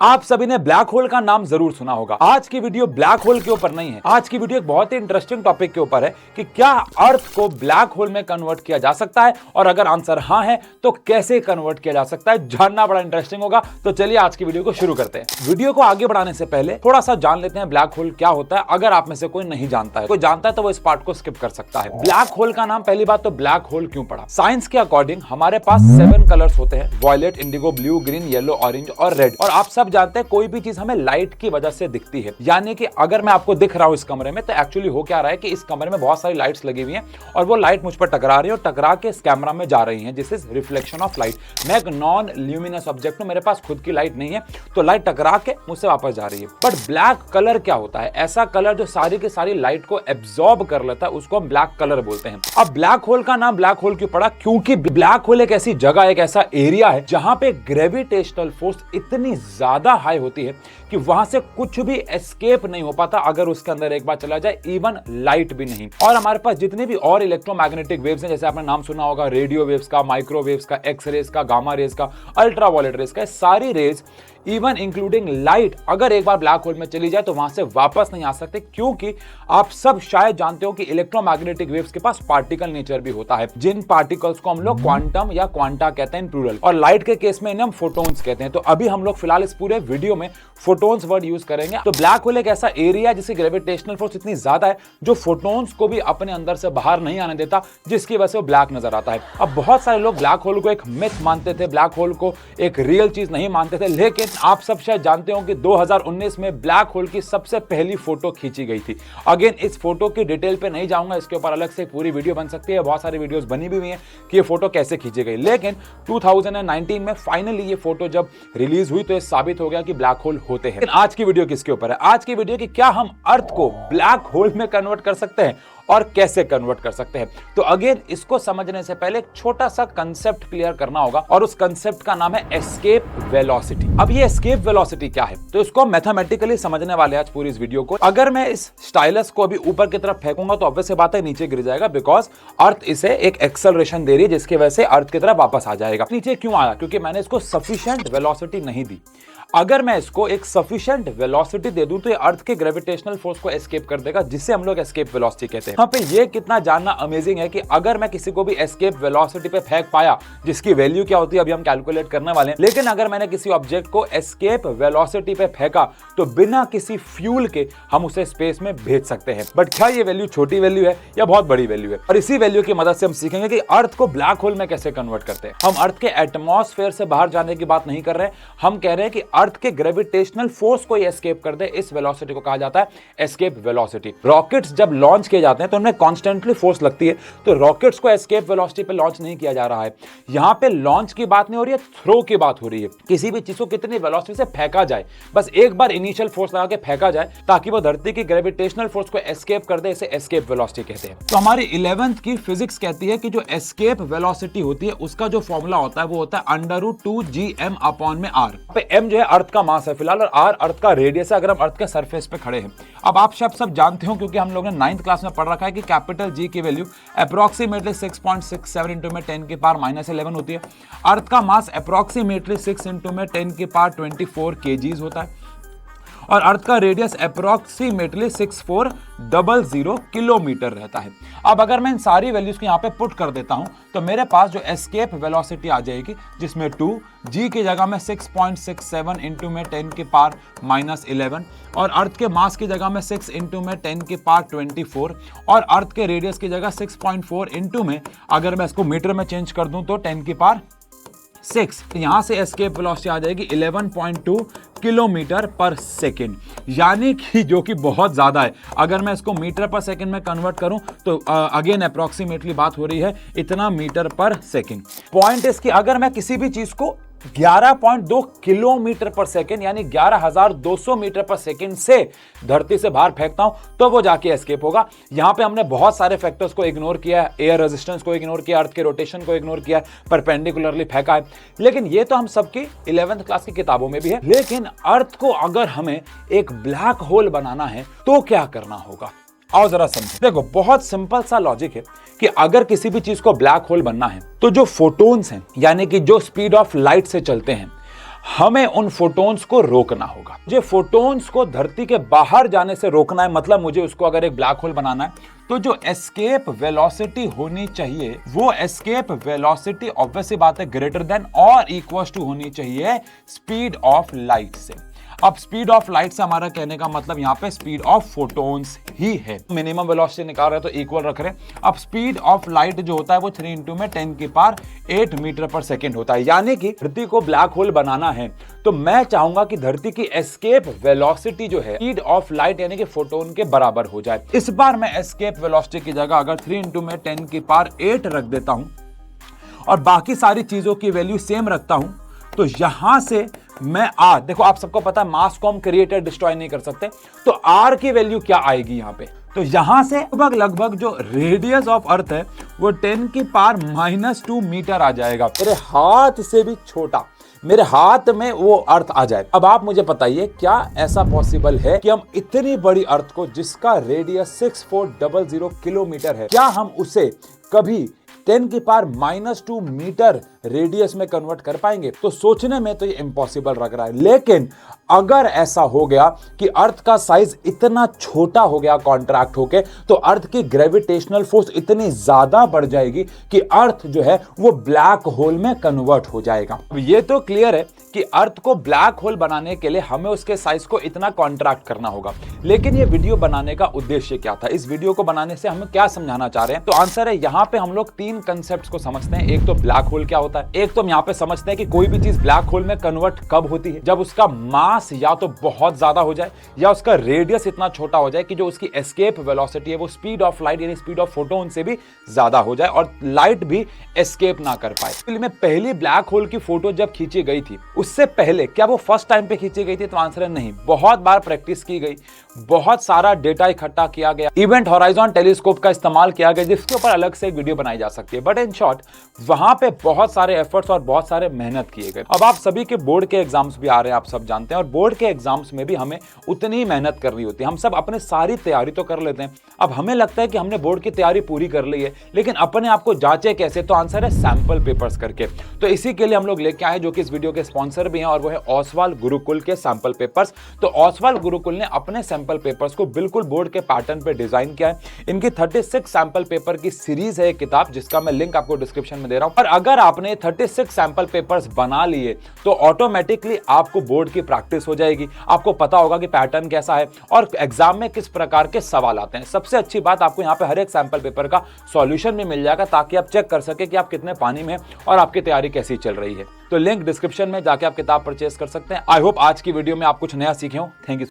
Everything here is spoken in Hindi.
आप सभी ने ब्लैक होल का नाम जरूर सुना होगा। आज की वीडियो ब्लैक होल के ऊपर नहीं है। आज की वीडियो एक बहुत ही इंटरेस्टिंग टॉपिक के ऊपर है कि क्या अर्थ को ब्लैक होल में कन्वर्ट किया जा सकता है, और अगर आंसर हां है तो कैसे कन्वर्ट किया जा सकता है, जानना बड़ा इंटरेस्टिंग होगा। तो चलिए आज की वीडियो को शुरू करते हैं। वीडियो को आगे बढ़ाने से पहले थोड़ा सा जान लेते हैं ब्लैक होल क्या होता है। अगर आप में से कोई नहीं जानता है, कोई जानता है तो वो इस पार्ट को स्किप कर सकता है। ब्लैक होल का नाम, पहली बात तो ब्लैक होल क्यों पड़ा। साइंस के अकॉर्डिंग हमारे पास 7 कलर्स होते हैं, violet, indigo, blue, green, yellow, orange और रेड। और आप सब जानते हैं कोई भी चीज हमें लाइट की वजह से दिखती है। यानी कि अगर मैं आपको दिख रहा हूं इस कमरे में, तो एक्चुअली हो क्या रहा है कि इस कमरे में बहुत सारी लाइट्स लगी हुई हैं और वो लाइट मुझ पर टकरा रही है और टकरा के इस कैमरा में जा रही है। This is reflection of light. मैं एक नॉन ल्यूमिनस ऑब्जेक्ट हूं, मेरे पास खुद की लाइट नहीं है, तो लाइट टकरा के मुझसे वापस जा रही है। बट ब्लैक कलर क्या होता है? ऐसा कलर जो सारी की सारी लाइट को एब्जॉर्ब कर लेता है, उसको हम ब्लैक कलर बोलते हैं। अब ब्लैक होल का नाम ब्लैक होल क्यों पड़ा? क्योंकि ब्लैक होल एक ऐसी जगह, एक ऐसा एरिया है जहां पे ग्रेविटेशनल फोर्स इतनी ज्यादा हाई होती है कि वहां से कुछ भी एस्केप नहीं हो पाता अगर उसके अंदर एक बार चला जाए, इवन लाइट भी नहीं। और हमारे पास जितने भी और इलेक्ट्रोमैग्नेटिक वेव्स हैं, जैसे आपने नाम सुना होगा रेडियो वेव्स का, माइक्रोवेव्स का, एक्स रेज का, गामा रेज का, अल्ट्रावायलेट रेज का, सारी रेज इवन इंक्लूडिंग लाइट अगर एक बार ब्लैक होल में चली जाए तो वहां से वापस नहीं आ सकते। क्योंकि आप सब शायद जानते हो कि इलेक्ट्रोमैग्नेटिक वेव्स के पास पार्टिकल नेचर भी होता है, जिन पार्टिकल्स को हम लोग क्वांटम या क्वांटा कहते हैं प्लूरल, और लाइट के केस में इन्हें हम फोटोन्स कहते हैं। तो अभी हम लोग फिलहाल इस पूरे वीडियो में फोटोन्स वर्ड यूज करेंगे। तो ब्लैक होल एक ऐसा एरिया है जिसकी ग्रेविटेशनल फोर्स इतनी ज्यादा है जो फोटोन्स को भी अपने अंदर से बाहर नहीं आने देता, जिसकी वजह से वो ब्लैक नजर आता है। अब बहुत सारे लोग ब्लैक होल को एक मिथ मानते थे, ब्लैक होल को एक रियल चीज नहीं मानते थे, लेकिन आप सब शायद जानते हो कि 2019 में ब्लैक होल की सबसे पहली फोटो खींची गई थी। अगेन इस फोटो की डिटेल पे नहीं जाऊंगा, इसके ऊपर अलग से पूरी वीडियो बन सकती है, बहुत सारी वीडियोस बनी भी हुई हैं कि ये फोटो कैसे खींची गई। लेकिन 2019 में फाइनली ये फोटो जब रिलीज हुई तो ये साबित हो गया कि ब्लैक होल होते हैं। आज की वीडियो किसके ऊपर है? आज की वीडियो की क्या हम अर्थ को ब्लैक होल में कन्वर्ट कर सकते हैं और कैसे कन्वर्ट कर सकते हैं। तो अगेन इसको समझने से पहले एक छोटा सा कंसेप्ट क्लियर करना होगा, और उस कंसेप्ट का नाम है एस्केप वेलोसिटी। अब ये एस्केप वेलोसिटी क्या है, तो इसको मैथमेटिकली समझने वाले आज पूरी इस वीडियो को। अगर मैं इस स्टाइलस को अभी ऊपर की तरफ फेंकूंगा तो ऑब्वियस बात है नीचे गिर जाएगा, बिकॉज अर्थ इसे एक एक्सेलरेशन दे रही है जिसकी वजह से अर्थ की तरफ वापस आ जाएगा। नीचे क्यों आया? क्योंकि मैंने इसको सफिशिएंट वेलोसिटी नहीं दी। अगर मैं इसको एक सफिशिएंट वेलोसिटी दे दूं तो ये अर्थ के ग्रेविटेशनल फोर्स को एस्केप कर देगा, जिससे हम लोग एस्केप वेलोसिटी कहते हैं। यहाँ पे ये कितना जानना अमेजिंग है कि अगर मैं किसी को भी एस्केप वेलोसिटी पे फेंक पाया, जिसकी वैल्यू क्या होती है अभी हम कैलकुलेट करने वाले हैं, लेकिन अगर मैंने किसी ऑब्जेक्ट को एस्केप वेलोसिटी पे फेंका तो बिना किसी फ्यूल के हम उसे स्पेस में भेज सकते हैं। बट क्या ये वैल्यू छोटी वैल्यू है या बहुत बड़ी वैल्यू है? और इसी वैल्यू की मदद से हम सीखेंगे कि अर्थ को ब्लैक होल में कैसे कन्वर्ट करते हैं। हम अर्थ के एटमॉस्फेयर से बाहर जाने की बात नहीं कर रहे हैं, हम कह रहे हैं कि अर्थ के ग्रेविटेशनल फोर्स को एस्केप कर दे। इस वेलोसिटी को कहा जाता है एस्केप वेलोसिटी। रॉकेट्स जब लॉन्च किए जाते हैं तो उनमें कॉन्स्टेंटली फोर्स लगती है, तो रॉकेट्स को एस्केप वेलोसिटी पे लॉन्च नहीं किया जा रहा है। यहां पे लॉन्च की बात नहीं हो रही है, थ्रो की बात हो रही है। किसी भी चीज को कितनी वेलोसिटी से फेंका जाए, बस एक बार इनिशियल फोर्स लगा के फेंका जाए ताकि वो धरती की ग्रेविटेशनल फोर्स को एस्केप कर दे, इसे एस्केप वेलोसिटी कहते हैं। तो हमारी 11th की फिजिक्स कहती है कि जो एस्केप वेलोसिटी होती है उसका जो फॉर्मूला होता है वो होता है √2gm/r। पे m जो है अर्थ का मास है फिलहाल, और r अर्थ का रेडियस है अगर हम अर्थ के सरफेस पे खड़े हैं। अब आप सब जानते हो क्योंकि हम लोगों ने 9th क्लास में पढ़ रखा है कि कैपिटल G की वैल्यू अप्रोक्सीमेटली 6.67 इंटू में 10 की पावर -11 होती है। अर्थ का मास अप्रोक्सीमेटली 6 इंटू में 10 की पावर 24 kgs होता है, और अर्थ का रेडियस अप्रोक्सीमेटली 6400 किलोमीटर रहता है। अब अगर मैं इन सारी वैल्यूज को यहाँ पे पुट कर देता हूं तो मेरे पास जो एस्केप वेलोसिटी आ जाएगी, जिसमें 2 g की जगह में 6.67 इंटू में 10 की पावर -11, और अर्थ के मास की जगह में 6 इंटू में 10 की पावर 24, और अर्थ के रेडियस की जगह 6.4 इंटू में अगर मैं इसको मीटर में चेंज कर दूं तो 10 की पावर 6। यहां से एस्केप वेलोसिटी आ जाएगी 11.2 किलोमीटर पर सेकेंड, यानी कि जो कि बहुत ज्यादा है। अगर मैं इसको मीटर पर सेकेंड में कन्वर्ट करूं तो अगेन अप्रोक्सीमेटली बात हो रही है इतना मीटर पर सेकेंड। पॉइंट इसकी, अगर मैं किसी भी चीज को 11.2 किलोमीटर पर सेकेंड यानी 11,200 मीटर पर सेकेंड से धरती से बाहर फेंकता हूं तो वो जाके एस्केप होगा। यहां पे हमने बहुत सारे फैक्टर्स को इग्नोर किया है, एयर रेजिस्टेंस को इग्नोर किया, अर्थ के रोटेशन को इग्नोर किया, परपेंडिकुलरली फेंका है। लेकिन ये तो हम सबकी 11th क्लास की किताबों में भी है। लेकिन अर्थ को अगर हमें एक ब्लैक होल बनाना है तो क्या करना होगा? आओ जरा समझो। देखो बहुत सिंपल सा लॉजिक है कि अगर किसी भी चीज को ब्लैक होल बनना है तो जो फोटोन्स हैं यानी कि जो स्पीड ऑफ लाइट से चलते हैं, हमें उन फोटॉन्स को रोकना होगा। मुझे फोटॉन्स को धरती के बाहर जाने से रोकना है, मतलब मुझे उसको अगर एक ब्लैक होल बनाना है तो जो एस्केप वेलोसिटी होनी चाहिए वो एस्केप वेलोसिटी ऑब्वियसली बात है ग्रेटर देन और इक्वल टू होनी चाहिए स्पीड ऑफ लाइट से। अब स्पीड ऑफ लाइट से हमारा कहने का मतलब यहां पे स्पीड ऑफ फोटॉन्स ही है। मिनिमम वेलोसिटी निकाल रहे हैं तो इक्वल रख रहे हैं। अब स्पीड ऑफ लाइट जो होता है वो 3 इंटू में 10 की पावर 8 मीटर पर सेकेंड होता है। यानी कि धरती को ब्लैक होल बनाना है तो मैं चाहूंगा कि धरती की एस्केप वेलोसिटी जो है स्पीड ऑफ लाइट यानी कि फोटोन के बराबर हो जाए। इस बार मैं एस्केप वेलोसिटी की जगह अगर 3 इंटू में 10 की पावर 8 रख देता हूं और बाकी सारी चीजों की वैल्यू सेम रखता हूं तो यहां से मैं आर, देखो आप सबको पता है मास को हम क्रिएट डिस्ट्रॉय नहीं कर सकते, तो आर की वैल्यू क्या आएगी यहां पे, तो यहां से लगभग जो रेडियस ऑफ अर्थ है वो 10 की पावर -2 मीटर आ जाएगा। मेरे हाथ से भी छोटा, मेरे हाथ में वो अर्थ आ जाए। अब आप मुझे बताइए क्या ऐसा पॉसिबल है कि हम इतनी बड़ी अर्थ को जिसका रेडियस 6400 किलोमीटर है, क्या हम उसे कभी 10 की पावर -2 मीटर रेडियस में कन्वर्ट कर पाएंगे? तो सोचने में तो ये इम्पॉसिबल लग रहा है, लेकिन अगर ऐसा हो गया कि अर्थ का साइज इतना छोटा हो गया कॉन्ट्रैक्ट होके, तो अर्थ की ग्रेविटेशनल फोर्स इतनी ज्यादा बढ़ जाएगी कि अर्थ जो है वो ब्लैक होल में कन्वर्ट हो जाएगा। अब ये तो क्लियर है कि अर्थ को ब्लैक होल बनाने के लिए हमें उसके साइज को इतना कॉन्ट्रैक्ट करना होगा, लेकिन ये वीडियो बनाने का उद्देश्य क्या था? इस वीडियो को बनाने से हम क्या समझाना चाह रहे हैं? तो आंसर है यहाँ पे हम लोग 3 कंसेप्ट को समझते हैं। एक तो ब्लैक होल क्या होता है, एक तो हम यहाँ पे समझते हैं कि कोई भी चीज ब्लैक होल में कन्वर्ट कब होती है, जब उसका मास या तो बहुत ज्यादा हो जाए या उसका रेडियस इतना छोटा हो जाए कि जो उसकी एस्केप वेलोसिटी है वो स्पीड ऑफ लाइट यानी स्पीड ऑफ फोटोन से भी ज्यादा हो जाए और लाइट भी एस्केप ना कर पाए। फिल्म में पहली ब्लैक होल की फोटो जब खींची गई थी उससे पहले क्या वो फर्स्ट टाइम पे खींची गई थी? तो आंसर है नहीं, बहुत बार प्रैक्टिस की गई, बहुत सारा डेटा इकट्ठा किया गया, इवेंट हॉराइजन टेलीस्कोप का इस्तेमाल किया गया जिसके ऊपर अलग से एक वीडियो बनाई जा सकती है, बट इन शॉर्ट वहां पे बहुत सारे एफर्ट्स और बहुत सारे मेहनत किए गए। अब आप सभी के बोर्ड के एग्जाम्स भी आ रहे हैं, आप सब जानते हैं, और बोर्ड के एग्जाम्स में भी हमें उतनी ही मेहनत करनी होती है। हम सब अपने सारी तैयारी तो कर लेते हैं, अब हमें लगता है कि हमने बोर्ड की तैयारी पूरी कर ली है, लेकिन अपने आप को जांचे कैसे? तो आंसर है सैंपल पेपर्स करके। तो इसी के लिए हम लोग लेके आए जो कि इस वीडियो के स्पॉन्सर भी हैं, और वो है ओसवाल गुरुकुल के सैंपल पेपर्स। तो ओसवाल गुरुकुल ने अपने सैंपल पेपर्स को बिल्कुल बोर्ड के पैटर्न पे डिजाइन किया है। इनकी 36 सैंपल पेपर की सीरीज है एक किताब जिसका मैं लिंक आपको डिस्क्रिप्शन में दे रहा हूं। और अगर आपने 36 सैंपल पेपर्स बना लिए तो ऑटोमेटिकली आपको बोर्ड की प्रैक्टिस हो जाएगी, आपको पता होगा कि पैटर्न कैसा है और एग्जाम में किस प्रकार के सवाल आते हैं। सबसे अच्छी बात, आपको यहाँ पे हर एक सैंपल पेपर का सॉल्यूशन भी मिल जाएगा ताकि आप चेक कर सके कि आप कितने पानी में और आपकी तैयारी कैसी चल रही है। तो लिंक डिस्क्रिप्शन में जाके आप किताब परचेस कर सकते हैं। आई होप आज की वीडियो में आप कुछ नया सीखे हो। Thank you.